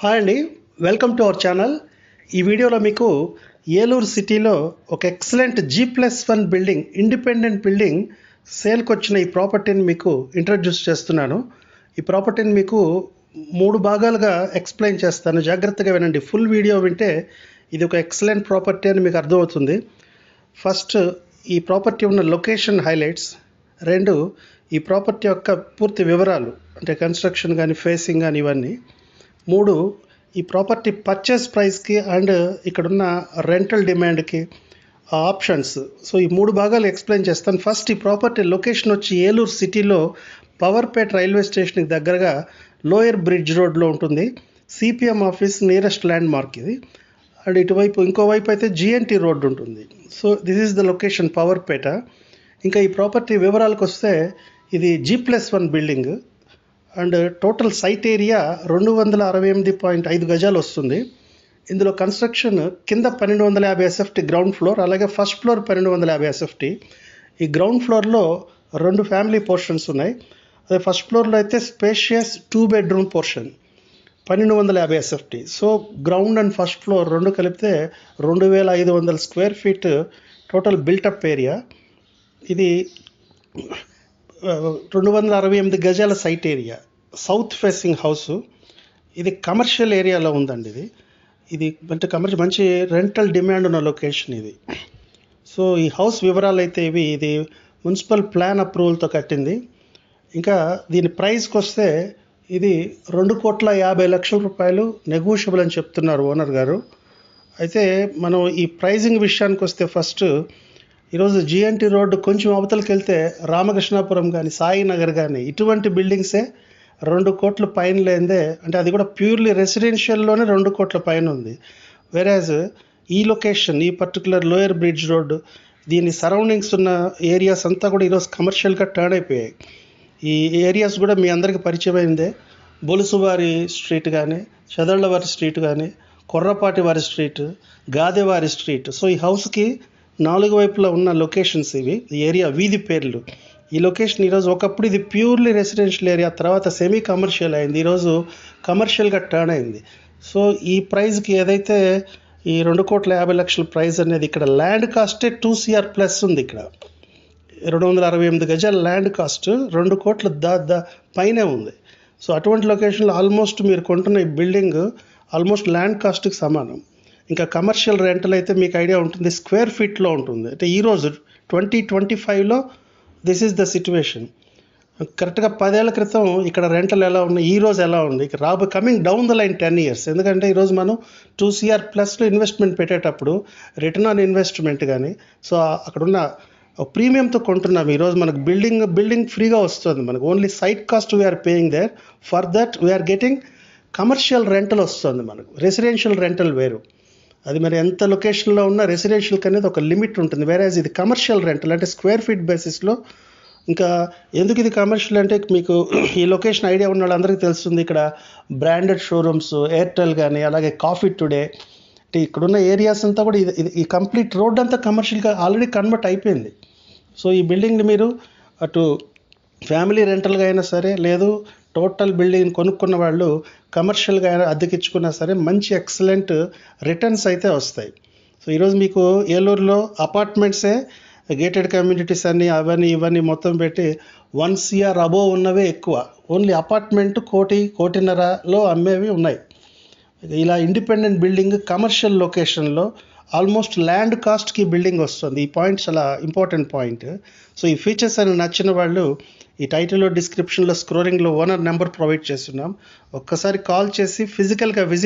Hi అండి, welcome to our channel. ఈ వీడియోలో మీకు ఏలూరు సిటీలో ఒక excellent G+1 building, independent building సేల్కి వచ్చిన ఈ ప్రాపర్టీని మీకు ఇంట్రడ్యూస్ చేస్తున్నాను. ఈ ప్రాపర్టీని మీకు 3 భాగాలుగా ఎక్స్ప్లెయిన్ చేస్తాను. జాగ్రత్తగా వినండి. ఫుల్ వీడియో వింటే ఇది ఒక ఎక్సలెంట్ ప్రాపర్టీ అని మీకు అర్థమవుతుంది. ఫస్ట్, ఈ ప్రాపర్టీ ఉన్న లొకేషన్ హైలైట్స్. 2, ఈ ప్రాపర్టీ యొక్క పూర్తి వివరాలు, అంటే కన్స్ట్రక్షన్ కానీ, ఫేసింగ్ కానీ, ఇవన్నీ. 3, ఈ ప్రాపర్టీ పర్చేస్ ప్రైస్కి అండ్ ఇక్కడున్న రెంటల్ డిమాండ్కి ఆప్షన్స్. సో ఈ 3 భాగాలు ఎక్స్ప్లెయిన్ చేస్తాను. ఫస్ట్, ఈ ప్రాపర్టీ లొకేషన్ వచ్చి ఏలూరు సిటీలో పవర్పేట రైల్వే స్టేషన్కి దగ్గరగా లోయర్ బ్రిడ్జ్ రోడ్లో ఉంటుంది. CPM office nearest landmark ఇది. అండ్ ఇటువైపు ఇంకోవైపు అయితే GNT రోడ్ ఉంటుంది. So this is the location, Powerpet. ఇంకా ఈ ప్రాపర్టీ వివరాలకు వస్తే, ఇది G+1 building and total site area 268.5 గజాలు వస్తుంది. ఇందులో కన్స్ట్రక్షన్ కింద 1250 SFT గ్రౌండ్ ఫ్లోర్, అలాగే ఫస్ట్ ఫ్లోర్ 1250 SFT. ఈ గ్రౌండ్ ఫ్లోర్లో 2 ఫ్యామిలీ పోర్షన్స్ ఉన్నాయి. అదే ఫస్ట్ ఫ్లోర్లో అయితే spacious 2 bedroom portion 1250 SFT. So ground and first floor 2 కలిపితే 2500 square feet total built up area. ఇది 268 గజాల site area, south facing house. ఇది కమర్షియల్ ఏరియాలో ఉందండి. ఇది అంటే మంచి రెంటల్ డిమాండ్ ఉన్న లొకేషన్ ఇది. సో ఈ హౌస్ వివరాలు అయితే ఇవి. ఇది మున్సిపల్ ప్లాన్ అప్రూవల్తో కట్టింది. ఇంకా దీని ప్రైస్కి వస్తే, ఇది 2,50,00,000 రూపాయలు నెగోషియబుల్ అని చెప్తున్నారు ఓనర్ గారు. అయితే మనం ఈ ప్రైజింగ్ విషయానికి వస్తే, ఫస్ట్ ఈరోజు GNT రోడ్డు కొంచెం అవతలకి వెళ్తే రామకృష్ణాపురం కానీ, సాయినగర్ కానీ, ఇటువంటి బిల్డింగ్సే 2 కోట్ల పైన లేదే. అంటే అది కూడా ప్యూర్లీ రెసిడెన్షియల్లోనే 2 కోట్ల పైన ఉంది. వెరాజ్ ఈ లొకేషన్, ఈ పర్టికులర్ లోయర్ బ్రిడ్జ్ రోడ్డు, దీని సరౌండింగ్స్ ఉన్న ఏరియాస్ అంతా కూడా ఈరోజు కమర్షియల్గా టర్న్ అయిపోయాయి. ఈ ఏరియాస్ కూడా మీ అందరికీ పరిచయమైందే. బొలుసువారి స్ట్రీట్ కానీ, చదళ్ళవారి స్ట్రీట్ కానీ, కొర్రపాటి వారి స్ట్రీట్, గాదెవారి స్ట్రీట్. సో ఈ హౌస్కి 4 వైపులా ఉన్న లొకేషన్స్ ఇవి, ఈ ఏరియా వీధి పేర్లు. ఈ లొకేషన్ ఈరోజు ఒకప్పుడు ఇది ప్యూర్లీ రెసిడెన్షియల్ ఏరియా, తర్వాత సెమీ కమర్షియల్ అయింది, ఈరోజు కమర్షియల్గా టర్న్ అయింది. సో ఈ ప్రైస్కి ఏదైతే ఈ 2,50,00,000 ప్రైస్ అనేది, ఇక్కడ ల్యాండ్ కాస్టే 2 CR ప్లస్ ఉంది. ఇక్కడ 268 గజాల ల్యాండ్ కాస్ట్ 2 కోట్ల పైనే ఉంది. సో అటువంటి లొకేషన్లో ఆల్మోస్ట్ మీరు కొంటున్న ఈ బిల్డింగ్ ఆల్మోస్ట్ ల్యాండ్ కాస్ట్కి సమానం. ఇంకా కమర్షియల్ రెంటల్ అయితే మీకు ఐడియా ఉంటుంది, స్క్వేర్ ఫీట్లో ఉంటుంది. అంటే ఈరోజు 2025లో దిస్ ఈజ్ ద సిచ్యువేషన్. కరెక్ట్గా 10 ఏళ్ల క్రితం ఇక్కడ రెంటల్ ఎలా ఉన్నాయి, ఈరోజు ఎలా ఉంది, ఇక coming down the line 10 years. ఎందుకంటే ఈరోజు మనం 2 CR ప్లస్లో ఇన్వెస్ట్మెంట్ పెట్టేటప్పుడు రిటర్న్ ఆన్ ఇన్వెస్ట్మెంట్ కానీ, సో అక్కడున్న ప్రీమియంతో కొంటున్నాం. ఈరోజు మనకు బిల్డింగ్ ఫ్రీగా వస్తుంది. మనకు only site cost we are paying there. For that we are getting commercial rental వస్తుంది. మనకు రెసిడెన్షియల్ రెంటల్ వేరు. అది మరి ఎంత లొకేషన్లో ఉన్న రెసిడెన్షియల్కి అనేది ఒక లిమిట్ ఉంటుంది. వేరేజ్ ఇది కమర్షియల్ రెంటల్, అంటే స్క్వేర్ ఫీట్ బేసిస్లో. ఇంకా ఎందుకు ఇది కమర్షియల్ అంటే, మీకు ఈ లొకేషన్ ఐడియా ఉన్న వాళ్ళందరికీ తెలుస్తుంది. ఇక్కడ బ్రాండెడ్ షోరూమ్స్, ఎయిర్టెల్ కానీ, అలాగే కాఫీ టుడే, అంటే ఇక్కడున్న ఏరియాస్ అంతా కూడా ఈ కంప్లీట్ రోడ్ అంతా కమర్షియల్గా ఆల్రెడీ కన్వర్ట్ అయిపోయింది. సో ఈ బిల్డింగ్ని మీరు అటు ఫ్యామిలీ రెంటల్గా అయినా సరే, లేదు టోటల్ బిల్డింగ్ కొనుక్కున్న వాళ్ళు కమర్షియల్గా అద్దెకిచ్చుకున్నా సరే, మంచి ఎక్సలెంట్ రిటర్న్స్ అయితే వస్తాయి. సో ఈరోజు మీకు ఏలూరులో అపార్ట్మెంట్సే, గేటెడ్ కమ్యూనిటీస్ అన్నీ అవన్నీ ఇవన్నీ మొత్తం పెట్టి 1 CR అబోవ్ ఉన్నవే ఎక్కువ. ఓన్లీ అపార్ట్మెంట్ 1,00,00,000-1,50,00,000లో అమ్మేవి ఉన్నాయి. ఇలా ఇండిపెండెంట్ బిల్డింగ్ కమర్షియల్ లొకేషన్లో ఆల్మోస్ట్ ల్యాండ్ కాస్ట్కి బిల్డింగ్ వస్తుంది. ఈ పాయింట్ చాలా ఇంపార్టెంట్ పాయింట్. సో ఈ ఫీచర్స్ అని నచ్చిన వాళ్ళు ఈ టైటిల్లో, డిస్క్రిప్షన్లో, స్క్రోలింగ్లో ఓనర్ నెంబర్ ప్రొవైడ్ చేస్తున్నాం. ఒక్కసారి కాల్ చేసి ఫిజికల్గా విజిట్